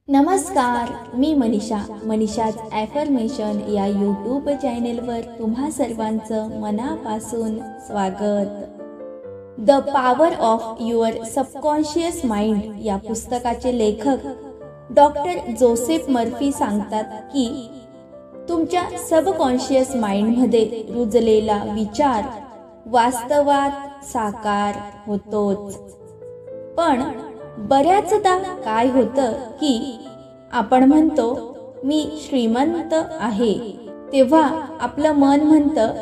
नमस्कार, मी मनीषाज ॲफर्मेशन या यूट्यूब चॅनेलवर तुम्हा सर्वांचं मनापासून स्वागत. The power of your subconscious mind या पुस्तकाचे लेखक डॉक्टर जोसेफ मर्फी सांगतात की तुमच्या सबकॉन्शियस माइंडमध्ये रुजलेला विचार वास्तवात साकार होतोच. पण बऱ्याचदा काय होतं की आपण म्हणतो मी श्रीमंत आहे, तेव्हा आपलं मन म्हणतं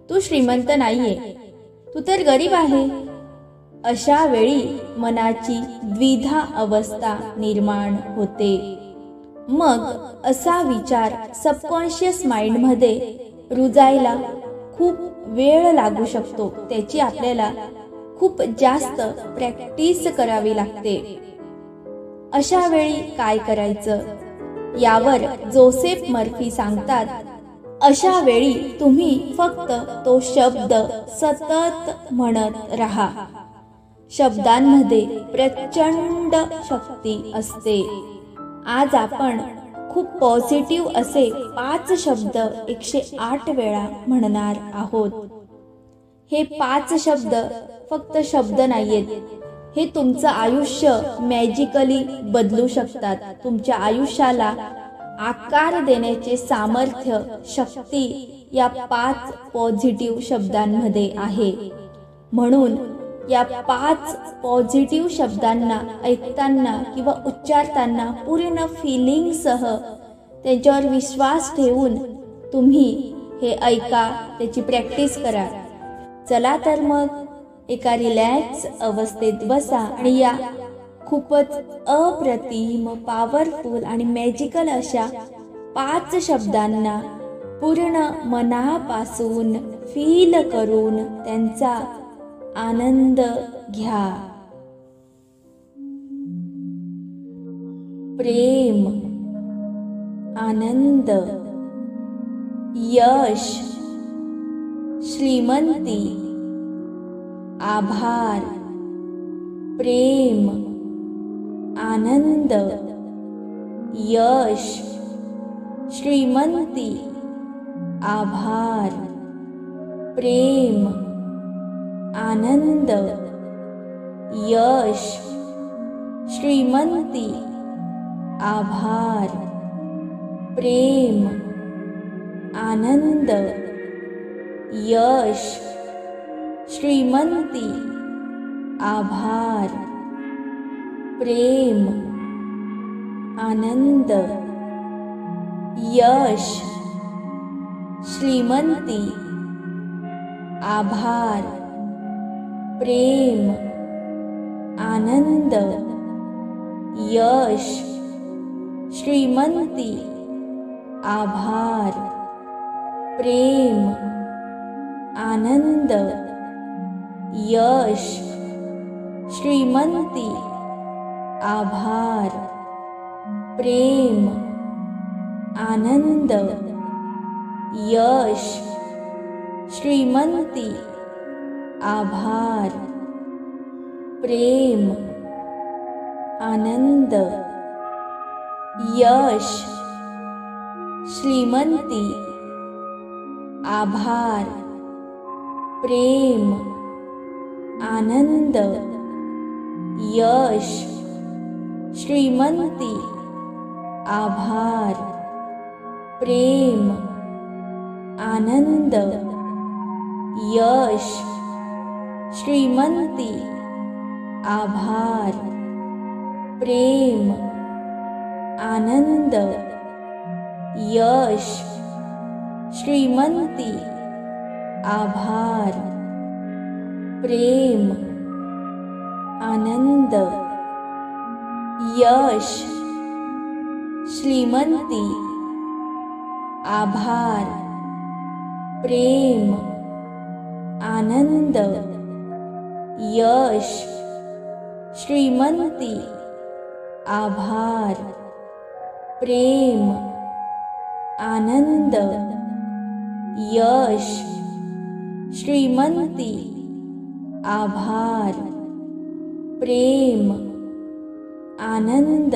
तू श्रीमंत नाहीये, तू तर गरीब आहे. अशा वेळी मनाची द्विधा अवस्था निर्माण होते. मग असा विचार सबकॉन्शियस माइंडमध्ये रुजायला खूप वेळ लागू शकतो. त्याची आपल्याला खूप जास्त प्रॅक्टिस करावी लागते. अशा वेळी काय करायचं यावर जोसेफ मर्फी सांगतात, अशा वेळी तुम्ही फक्त तो शब्द सतत म्हणत राहा. शब्दांमध्ये प्रचंड शक्ती असते. आज आपण खूप पॉझिटिव्ह असे 5 शब्द 108 वेळा म्हणणार आहोत. हे 5 शब्द फक्त शब्द नाहीयेत, हे तुमचं आयुष्य मॅजिकली बदलू शकतात. तुमच्या आयुष्याला आकार देण्याचे सामर्थ्य, शक्ती या 5 पॉझिटिव्ह शब्दांमध्ये आहे. म्हणून या 5 पॉझिटिव्ह शब्दांना ऐकताना किंवा उच्चारताना पूर्ण फिलिंगसह त्यांच्यावर विश्वास ठेवून तुम्ही हे ऐका, त्याची प्रॅक्टिस करा. चला तर मग एका रिलॅक्स अवस्थेत बसा आणि या खूपच अप्रतिम, पॉवरफुल आणि मॅजिकल अशा 5 शब्दांना पूर्ण मनापासून फील करून त्यांचा आनंद घ्या. प्रेम, आनंद, यश, श्रीमंती, आभार. प्रेम, आनंद, यश, श्रीमंती, आभार. प्रेम, आनंद, यश, श्रीमंती, आभार. प्रेम, आनंद, यश, श्रीमंती, आभार. प्रेम, आनंद, यश, श्रीमंती, आभार. प्रेम, आनंद, यश, श्रीमंती, आभार. प्रेम, आनंद, यश, श्रीमंती, आभार. प्रेम, आनंद, यश, श्रीमंती, आभार. प्रेम, आनंद, यश, श्रीमंती, आभार. प्रेम, आनंद, यश, श्रीमंती, आभार. प्रेम, आनंद, यश, श्रीमंती, आभार. प्रेम, आनंद, यश, श्रीमंती, आभार. प्रेम, आनंद, यश, श्रीमंती, आभार. प्रेम, आनंद, यश, श्रीमंती, आभार. प्रेम, आनंद, यश, श्रीमंती, आभार. प्रेम, आनंद,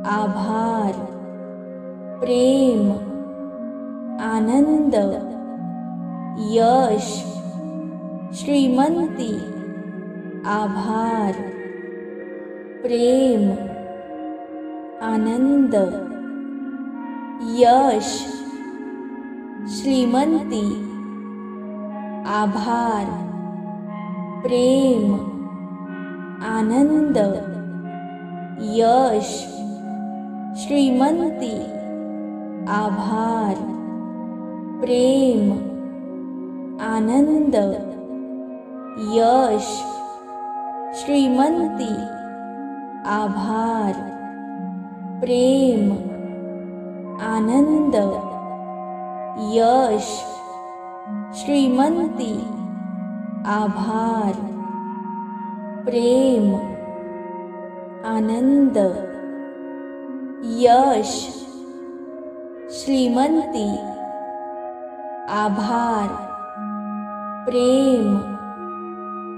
आभार, प्रेम, आनंद, यश, श्रीमंती, आभार, प्रेम, आनंद, यश, श्रीमंती, आभार, प्रेम, आनंद, यश, श्रीमंती, आभार, प्रेम, आनंद, यश, श्रीमंती, आभार, प्रेम, आनंद, यश, श्रीमंती, आभार, प्रेम, आनंद, यश, श्रीमंती, आभार, प्रेम,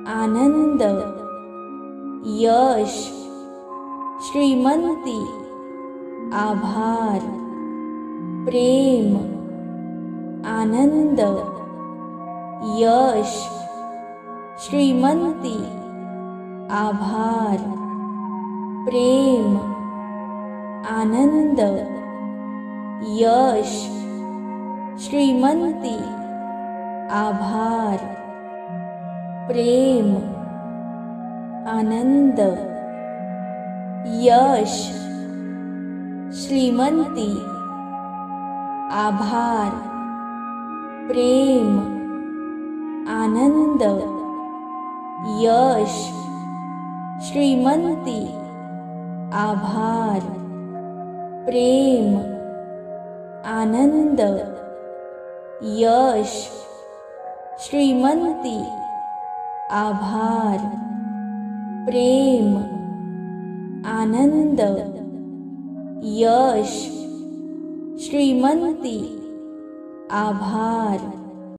आनंद, यश, श्रीमंती, आभार, प्रेम, आनंद, यश, श्रीमंती, आभार, प्रेम, आनंद, यश, श्रीमंती, आभार, प्रेम, आनंद, यश, श्रीमंती, आभार, प्रेम, आनंद, यश, श्रीमंती, आभार, प्रेम, आनंद, यश, श्रीमंती, आभार, प्रेम, आनंद, यश, श्रीमंती, आभार,